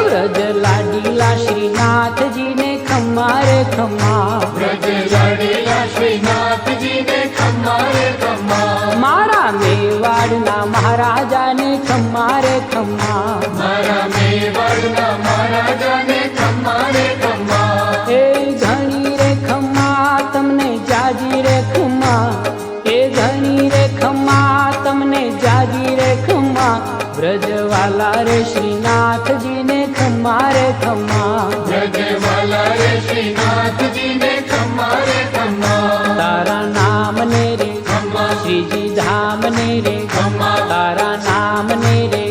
વ્રજ લાડીલા શ્રીનાથજી ને ખમ્મા રે ખમ્મા, વ્રજ લાડીલા શ્રીનાથજી ને ખમ્મા રે ખમ્મા, મારા મેવાડના મહારાજાને ખમ્મા રે ખમ્મા, મારા મેવાડના મહારાજાને ખમ્મા રે ખમ્મા. એ ઘણી રે ખમ્મા તમને જાજી રે ખમ્મા, એ ઘણી રે ખમ્મા તમને જાજી રે ખમ્મા, વ્રજવાલા રે શ્રીનાથજી ને ખમ્મા રે ખમ્મા, વ્રજવાલા રે શ્રીનાથજી ને ખમ્મા રે ખમ્મા. તારા નામ ને રે ખમ્મા શ્રીજી ધામ ને રે, ખમ્મા તારા નામ ને રે